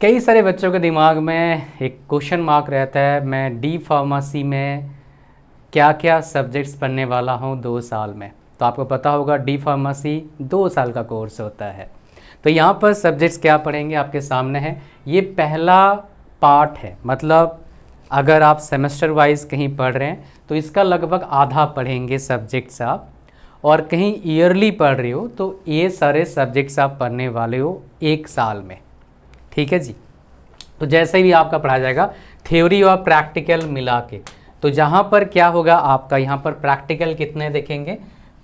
कई सारे बच्चों के दिमाग में एक क्वेश्चन मार्क रहता है, मैं डी फार्मेसी में क्या क्या सब्जेक्ट्स पढ़ने वाला हूँ 2 साल में। तो आपको पता होगा डी फार्मेसी 2 साल का कोर्स होता है। तो यहाँ पर सब्जेक्ट्स क्या पढ़ेंगे आपके सामने है। ये पहला पार्ट है, मतलब अगर आप सेमेस्टर वाइज कहीं पढ़ रहे हैं तो इसका लगभग आधा पढ़ेंगे सब्जेक्ट्स आप, और कहीं ईयरली पढ़ रहे हो तो ये सारे सब्जेक्ट्स आप पढ़ने वाले हो 1 साल में। ठीक है जी। तो जैसे भी आपका पढ़ाया जाएगा थ्योरी और प्रैक्टिकल मिला के, तो जहाँ पर क्या होगा आपका यहाँ पर प्रैक्टिकल कितने देखेंगे,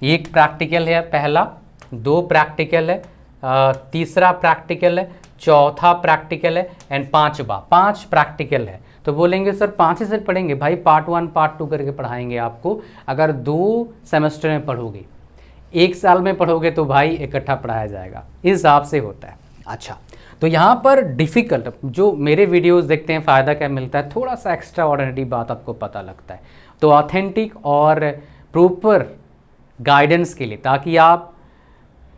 एक प्रैक्टिकल है पहला, 2 प्रैक्टिकल है, तीसरा प्रैक्टिकल है, चौथा प्रैक्टिकल है एंड 5 प्रैक्टिकल है। तो बोलेंगे सर 5 ही से पढ़ेंगे, भाई पार्ट 1 पार्ट 2 करके पढ़ाएंगे आपको। अगर 2 सेमेस्टर में पढ़ोगे, 1 साल में पढ़ोगे तो भाई इकट्ठा पढ़ाया जाएगा, इस हिसाब से होता है। अच्छा, तो यहाँ पर डिफ़िकल्ट जो मेरे वीडियोस देखते हैं फ़ायदा क्या मिलता है, थोड़ा सा एक्स्ट्रा ऑर्डिनरी बात आपको पता लगता है। तो ऑथेंटिक और प्रॉपर गाइडेंस के लिए, ताकि आप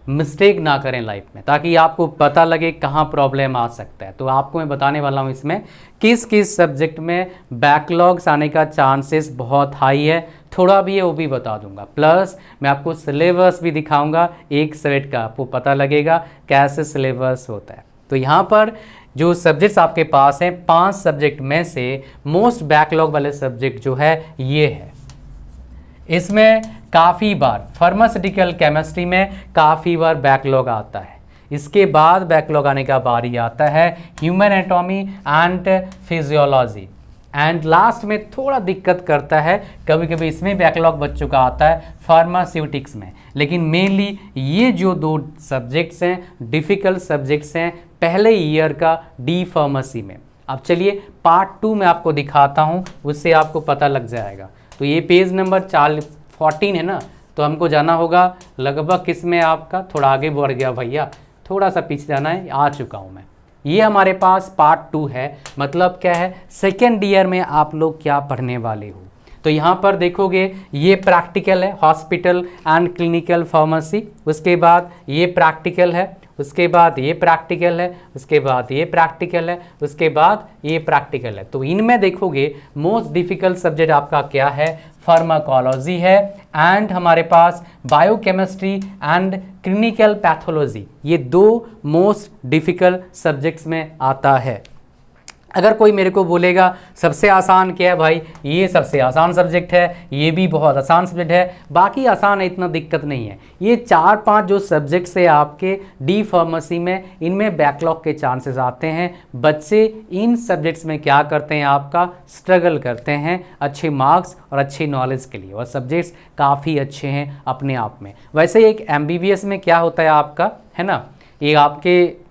मिस्टेक ना करें लाइफ में, ताकि आपको पता लगे कहाँ प्रॉब्लम आ सकता है, तो आपको मैं बताने वाला हूँ इसमें किस किस सब्जेक्ट में बैकलॉग्स आने का चांसेस बहुत हाई है। थोड़ा भी है वो भी बता दूंगा, प्लस मैं आपको सिलेबस भी दिखाऊंगा एक सब्जेक्ट का, आपको पता लगेगा कैसे सिलेबस होता है। तो यहाँ पर जो सब्जेक्ट्स आपके पास हैं 5 सब्जेक्ट में से मोस्ट बैकलॉग वाले सब्जेक्ट जो है ये है। इसमें काफ़ी बार फार्मास्यूटिकल केमिस्ट्री में काफ़ी बार बैकलॉग आता है। इसके बाद बैकलॉग आने का बारी आता है human anatomy and physiology, and last में थोड़ा दिक्कत करता है, कभी कभी इसमें बैकलॉग बच्चों का आता है फार्मास्यूटिक्स में। लेकिन मेनली ये जो 2 सब्जेक्ट्स हैं डिफ़िकल्ट सब्जेक्ट्स हैं पहले ईयर का डी फार्मेसी में। अब चलिए पार्ट 2 में आपको दिखाता हूँ, उससे आपको पता लग जाएगा। तो ये पेज नंबर 14 है ना, तो हमको जाना होगा लगभग किस में, आपका थोड़ा आगे बढ़ गया भैया, थोड़ा सा पीछे जाना है, आ चुका हूँ मैं। ये हमारे पास पार्ट 2 है, मतलब क्या है सेकेंड ईयर में आप लोग क्या पढ़ने वाले हो। तो यहाँ पर देखोगे ये प्रैक्टिकल है हॉस्पिटल एंड क्लिनिकल फार्मेसी, उसके बाद ये प्रैक्टिकल है, उसके बाद ये प्रैक्टिकल है, उसके बाद ये प्रैक्टिकल है, उसके बाद ये प्रैक्टिकल है। तो इनमें देखोगे मोस्ट डिफ़िकल्ट सब्जेक्ट आपका क्या है, फार्माकोलॉजी है, एंड हमारे पास बायोकेमिस्ट्री एंड क्लिनिकल पैथोलॉजी, ये 2 मोस्ट डिफ़िकल्ट सब्जेक्ट्स में आता है। अगर कोई मेरे को बोलेगा सबसे आसान क्या है भाई, ये सबसे आसान सब्जेक्ट है, ये भी बहुत आसान सब्जेक्ट है, बाकी आसान है, इतना दिक्कत नहीं है। ये 4-5 जो सब्जेक्ट्स है आपके डी फार्मेसी में, इनमें बैकलॉग के चांसेस आते हैं। बच्चे इन सब्जेक्ट्स में क्या करते हैं, आपका स्ट्रगल करते हैं अच्छे मार्क्स और अच्छी नॉलेज के लिए, और सब्जेक्ट्स काफ़ी अच्छे हैं अपने आप में। वैसे एक MBBS में क्या होता है आपका, है ना, ये आपके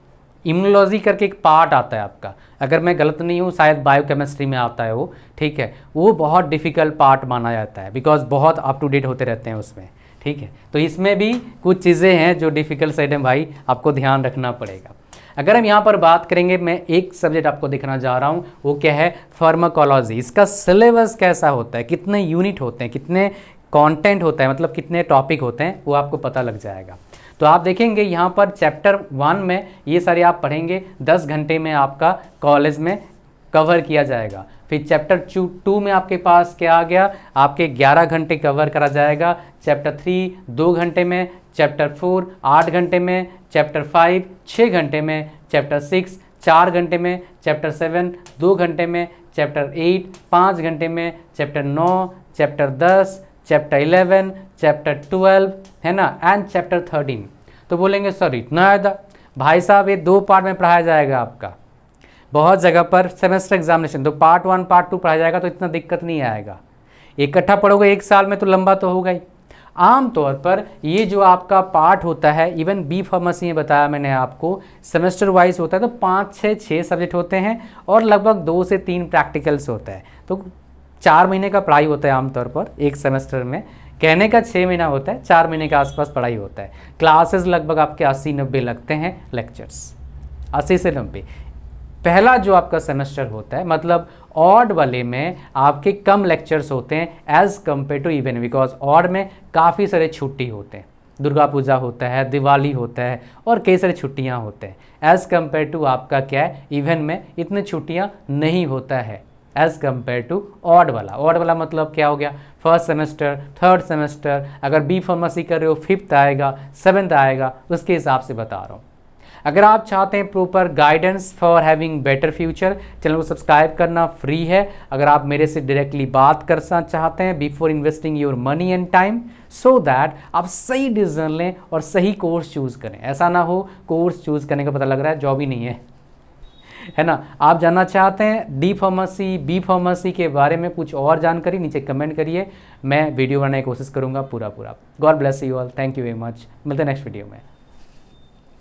इम्यूनोलॉजी करके एक पार्ट आता है आपका, अगर मैं गलत नहीं हूँ शायद बायोकेमिस्ट्री में आता है वो, ठीक है, वो बहुत डिफ़िकल्ट पार्ट माना जाता है बिकॉज बहुत अप टू डेट होते रहते हैं उसमें। ठीक है, तो इसमें भी कुछ चीज़ें हैं जो डिफ़िकल्ट साइड है भाई, आपको ध्यान रखना पड़ेगा। अगर हम यहाँ पर बात करेंगे, मैं एक सब्जेक्ट आपको दिखाना जा रहा हूँ, वो क्या है फार्माकोलॉजी। इसका सिलेबस कैसा होता है, कितने यूनिट होते हैं, कितने कंटेंट होता है, मतलब कितने टॉपिक होते हैं, वो आपको पता लग जाएगा। तो आप देखेंगे यहाँ पर चैप्टर 1 में ये सारे आप पढ़ेंगे, 10 घंटे में आपका कॉलेज में कवर किया जाएगा। फिर चैप्टर 2 में आपके पास क्या आ गया, आपके 11 घंटे कवर करा जाएगा। चैप्टर 3 2 घंटे में, चैप्टर 4 8 घंटे में, चैप्टर 5 6 घंटे में, चैप्टर 6 4 घंटे में, चैप्टर 7 2 घंटे में, चैप्टर 8 5 घंटे में, चैप्टर 9, चैप्टर 10, चैप्टर 11, चैप्टर 12, है ना, एंड चैप्टर 13। तो बोलेंगे सर इतना ज़्यादा, भाई साहब ये 2 पार्ट में पढ़ाया जाएगा आपका। बहुत जगह पर सेमेस्टर एग्जामिनेशन तो पार्ट 1 पार्ट 2 पढ़ाया जाएगा, तो इतना दिक्कत नहीं आएगा। इकट्ठा पढ़ोगे 1 साल में तो लंबा तो होगा ही। आम तौर पर ये जो आपका पार्ट होता है, इवन बी फार्मेसी में बताया मैंने आपको, सेमेस्टर वाइज होता है, तो 5-6 सब्जेक्ट होते हैं और लगभग 2 से 3 प्रैक्टिकल्स होता है। तो 4 महीने का पढ़ाई होता है आमतौर पर एक सेमेस्टर में, कहने का 6 महीना होता है, 4 महीने के आसपास पढ़ाई होता है। क्लासेस लगभग आपके 80-90 लगते हैं, लेक्चर्स 80 से 90। पहला जो आपका सेमेस्टर होता है, मतलब ऑड वाले में आपके कम लेक्चर्स होते हैं as compare to even, because odd में काफ़ी सारे छुट्टी होते हैं। दुर्गा पूजा होता है, दिवाली होता है और कई सारी छुट्टियाँ होते हैं। एज़ कम्पेयर टू आपका क्या है, इवन में इतनी छुट्टियाँ नहीं होता है एज़ कम्पेयर टू ऑड वाला। ऑड वाला मतलब क्या हो गया, फर्स्ट सेमेस्टर, थर्ड सेमेस्टर, अगर बी फार्मेसी कर रहे हो फिफ्थ आएगा, सेवन्थ आएगा, उसके हिसाब से बता रहा हूँ। अगर आप चाहते हैं proper guidance for having better future, channel को सब्सक्राइब करना फ्री है। अगर आप मेरे से डायरेक्टली बात करना चाहते हैं before investing your money and time, so that आप सही डिसीजन लें और सही कोर्स चूज़ करें। ऐसा ना हो कोर्स चूज़ करने का पता लग रहा है जॉब ही नहीं है ना। आप जानना चाहते हैं डी फार्मेसी, बी फार्मेसी के बारे में कुछ और जानकारी, नीचे कमेंट करिए, मैं वीडियो बनाने की कोशिश करूँगा पूरा। God bless you all, thank you very much, मिलते हैं नेक्स्ट वीडियो में।